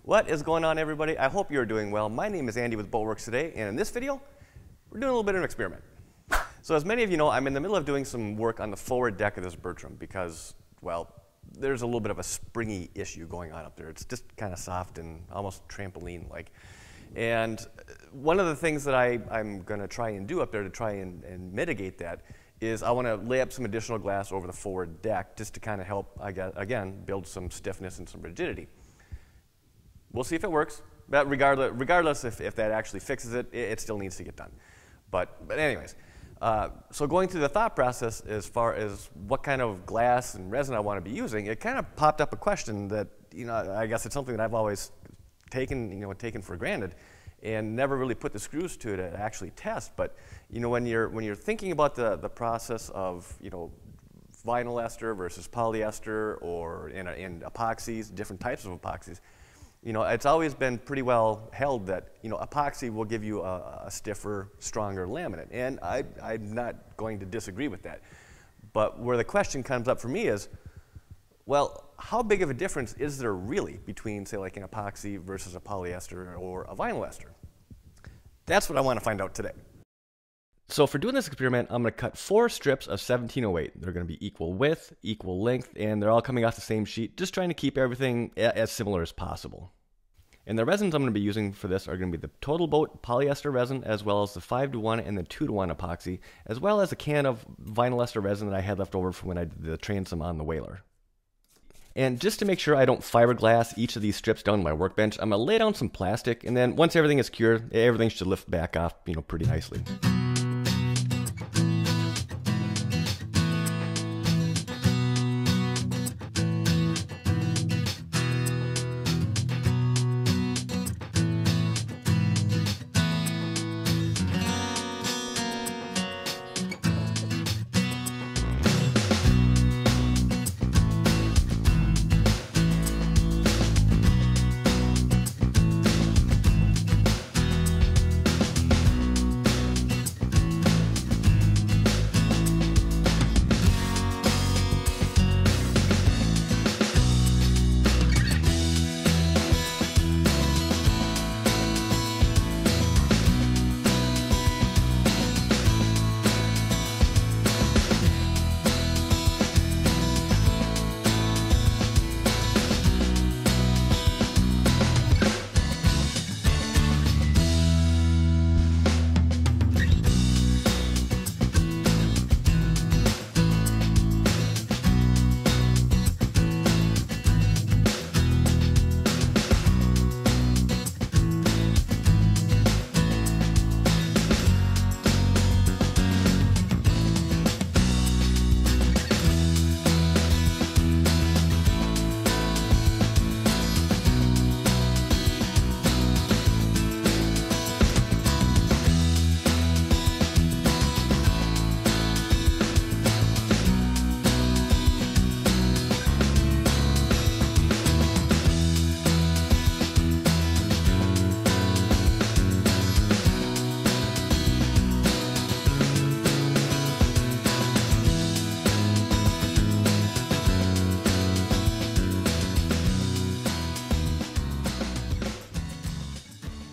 What is going on, everybody? I hope you're doing well. My name is Andy with Boatworks today, and in this video, we're doing a little bit of an experiment. So as many of you know, I'm in the middle of doing some work on the forward deck of this Bertram because, well, there's a little bit of a springy issue going on up there. It's just kind of soft and almost trampoline-like. And one of the things that I'm going to try and do up there to try and mitigate that is I want to lay up some additional glass over the forward deck just to kind of help, again, build some stiffness and some rigidity. We'll see if it works, but regardless if that actually fixes it, it still needs to get done. But anyways, so going through the thought process as far as what kind of glass and resin I want to be using, it kind of popped up a question that, I guess it's something that I've always taken for granted and never really put the screws to it to actually test. But when you're thinking about the process of vinyl ester versus polyester or in epoxies, different types of epoxies, it's always been pretty well held that epoxy will give you a stiffer, stronger laminate, and I'm not going to disagree with that. But where the question comes up for me is, well, how big of a difference is there really between, say, like an epoxy versus a polyester or a vinyl ester? That's what I want to find out today. So for doing this experiment, I'm going to cut 4 strips of 1708. They're going to be equal width, equal length, and they're all coming off the same sheet, just trying to keep everything as similar as possible. And the resins I'm going to be using for this are going to be the Total Boat polyester resin, as well as the 5:1 and the 2:1 epoxy, as well as a can of vinyl ester resin that I had left over from when I did the transom on the Whaler. And just to make sure I don't fiberglass each of these strips down my workbench, I'm going to lay down some plastic, and then once everything is cured, everything should lift back off, pretty nicely.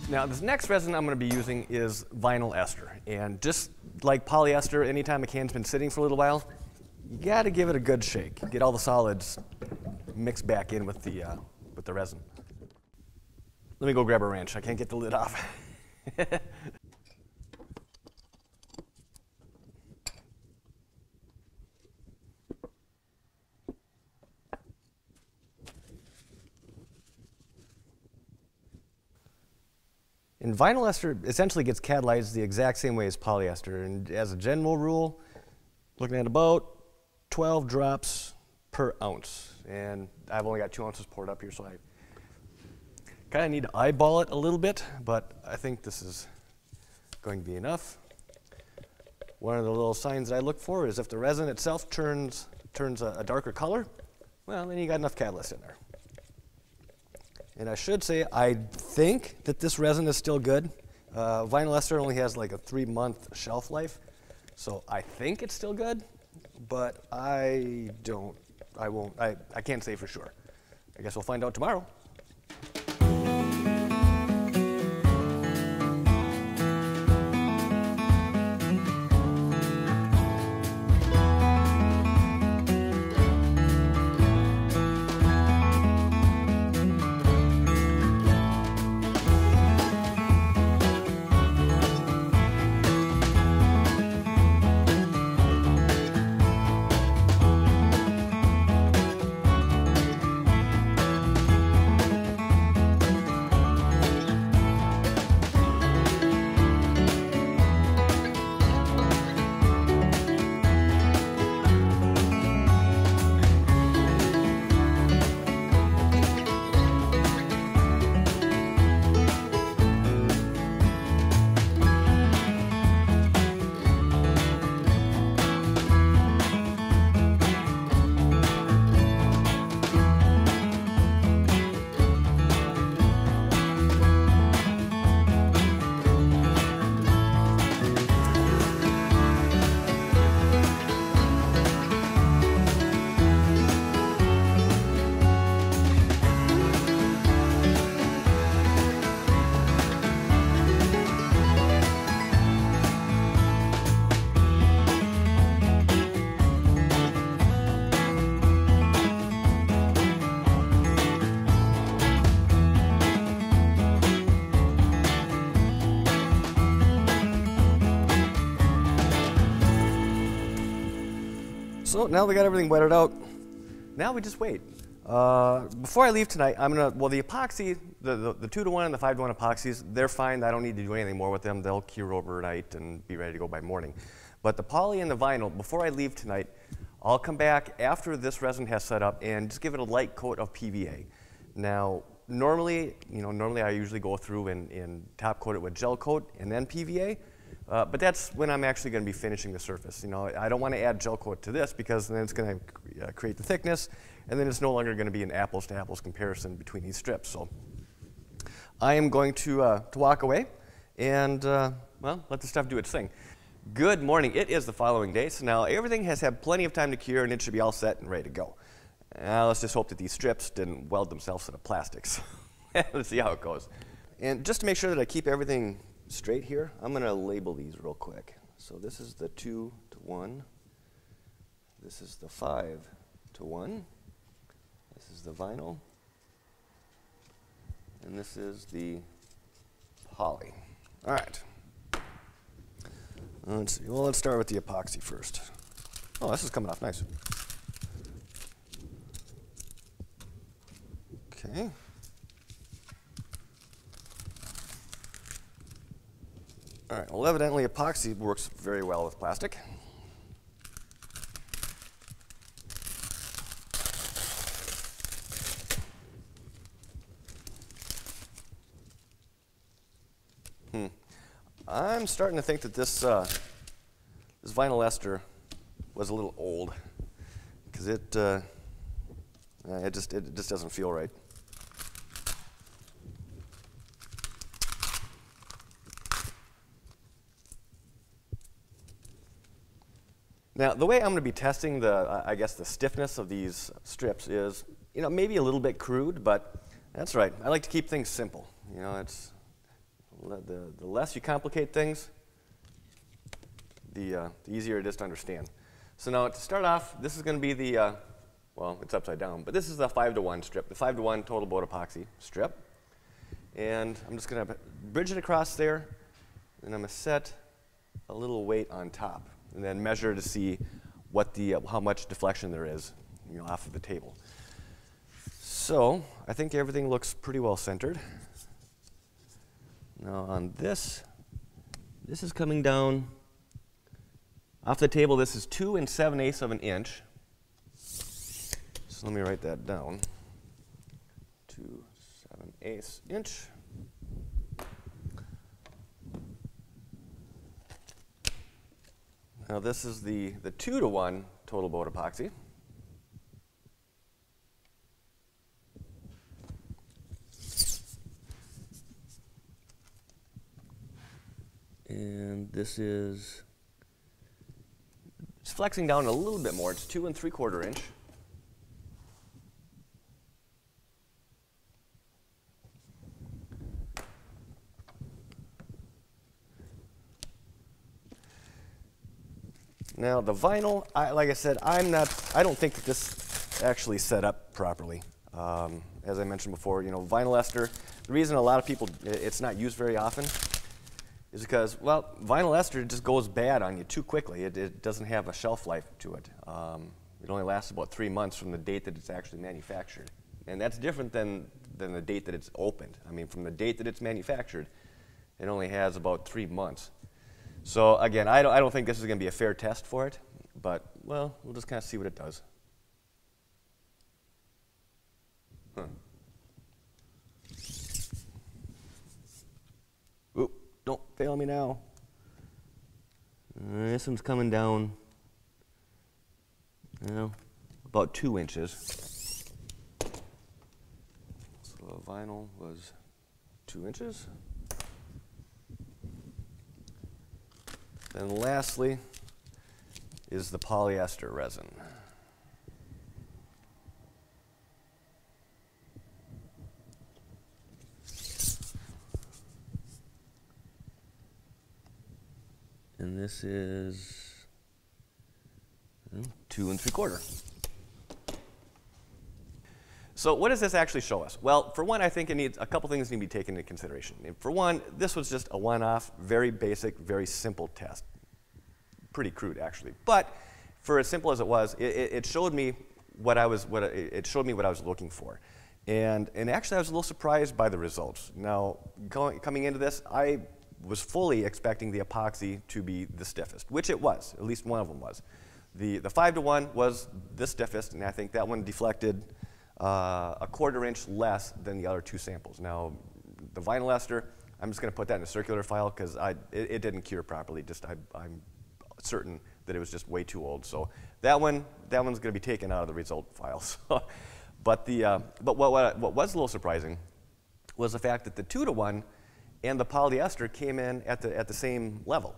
Now, this next resin I'm going to be using is vinyl ester. And just like polyester, anytime a can's been sitting for a little while, you got to give it a good shake. Get all the solids mixed back in with the resin. Let me go grab a wrench. I can't get the lid off. And vinyl ester essentially gets catalyzed the exact same way as polyester. And as a general rule, looking at about 12 drops per ounce. And I've only got 2 ounces poured up here, so I kind of need to eyeball it a little bit, but I think this is going to be enough. One of the little signs that I look for is if the resin itself turns a darker color, well, then you got enough catalyst in there. And I should say, I think that this resin is still good. Vinyl ester only has like a 3-month shelf life, so I think it's still good, but I can't say for sure. I guess we'll find out tomorrow. So now we got everything wetted out. Now we just wait. Before I leave tonight, well, the epoxy, the 2-to-1 and the 5-to-1 epoxies, they're fine. I don't need to do anything more with them. They'll cure overnight and be ready to go by morning. But the poly and the vinyl, before I leave tonight, I'll come back after this resin has set up and just give it a light coat of PVA. Now, normally I usually go through and top coat it with gel coat and then PVA. But that's when I'm actually going to be finishing the surface. I don't want to add gel coat to this because then it's going to create the thickness, and then it's no longer going to be an apples-to-apples comparison between these strips. So I am going to walk away and, well, let the stuff do its thing. Good morning. It is the following day, so now everything has had plenty of time to cure, and it should be all set and ready to go. Now let's just hope that these strips didn't weld themselves to the plastics. Let's see how it goes. And just to make sure that I keep everything straight here, I'm going to label these real quick. So this is the 2-to-1. This is the 5-to-1. This is the vinyl. And this is the poly. All right. Let's see. Well, let's start with the epoxy first. Oh, this is coming off nice. Okay. All right, well, evidently epoxy works very well with plastic. I'm starting to think that this vinyl ester was a little old because it just doesn't feel right. Now, the way I'm going to be testing I guess the stiffness of these strips is, maybe a little bit crude, but that's right. I like to keep things simple. It's the less you complicate things, the easier it is to understand. So now to start off, this is going to be the, well, it's upside down, but this is the 5-to-1 strip, the 5-to-1 total boat epoxy strip. And I'm just going to bridge it across there, and I'm going to set a little weight on top, and then measure to see what how much deflection there is, off of the table. So I think everything looks pretty well centered. Now on this is coming down off the table. This is 2 7/8 of an inch. So let me write that down. 2 7/8 inch. Now this is the 2-to-1 total boat epoxy. And this is, it's flexing down a little bit more. It's 2 3/4 inch. Now the vinyl, like I said, I don't think that this actually set up properly. As I mentioned before, vinyl ester, the reason a lot of people, it's not used very often is because, well, vinyl ester just goes bad on you too quickly. It doesn't have a shelf life to it. It only lasts about 3 months from the date that it's actually manufactured. And that's different than the date that it's opened. I mean, from the date that it's manufactured, it only has about 3 months. So again, I don't think this is going to be a fair test for it, but, well, we'll just kind of see what it does. Huh. Oop, don't fail me now. This one's coming down, about 2 inches. So the vinyl was 2 inches. And lastly is the polyester resin. And this is 2 3/4. So what does this actually show us? Well, for one, I think it needs a couple things need to be taken into consideration. And for one, this was just a one-off, very basic, very simple test. Pretty crude, actually. But for as simple as it was, it showed me what I was looking for. And actually, I was a little surprised by the results. Now, coming into this, I was fully expecting the epoxy to be the stiffest, which it was. At least one of them was. The 5-to-1 was the stiffest, and I think that one deflected a 1/4 inch less than the other two samples. Now, the vinyl ester, I'm just going to put that in a circular file because it didn't cure properly. I'm certain that it was just way too old. So that one's going to be taken out of the result file. But what was a little surprising was the fact that the 2-to-1 and the polyester came in at the same level.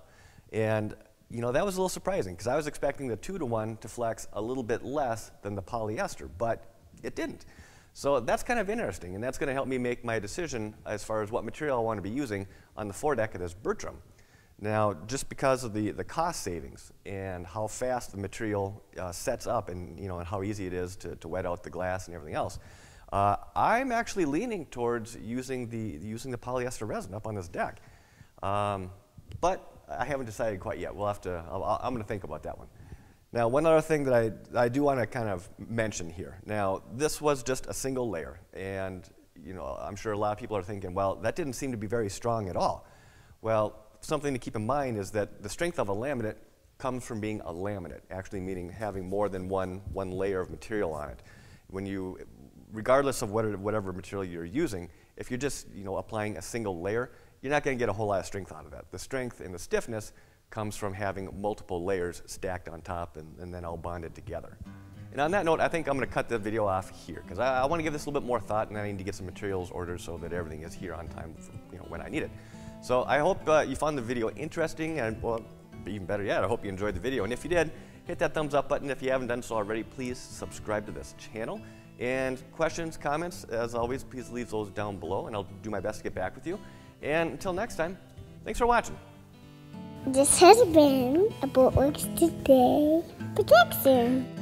And that was a little surprising because I was expecting the 2-to-1 to flex a little bit less than the polyester, but it didn't. So that's kind of interesting, and that's going to help me make my decision as far as what material I want to be using on the foredeck of this Bertram. Now, just because of the cost savings and how fast the material sets up, and and how easy it is to wet out the glass and everything else, I'm actually leaning towards using the polyester resin up on this deck. But I haven't decided quite yet. I'm going to think about that one. Now, one other thing that I do want to kind of mention here. Now, this was just a single layer, and I'm sure a lot of people are thinking, well, that didn't seem to be very strong at all. Well, something to keep in mind is that the strength of a laminate comes from being a laminate, actually meaning having more than one layer of material on it. Regardless of whatever material you're using, if you're just applying a single layer, you're not going to get a whole lot of strength out of that. The strength and the stiffness comes from having multiple layers stacked on top and then all bonded together. And on that note, I think I'm going to cut the video off here because I want to give this a little bit more thought, and I need to get some materials ordered so that everything is here on time for, when I need it. So I hope you found the video interesting, and well, even better yet, I hope you enjoyed the video. And if you did, hit that thumbs up button. If you haven't done so already, please subscribe to this channel. And questions, comments, as always, please leave those down below, and I'll do my best to get back with you. And until next time, thanks for watching. This has been a Boltworks Today production.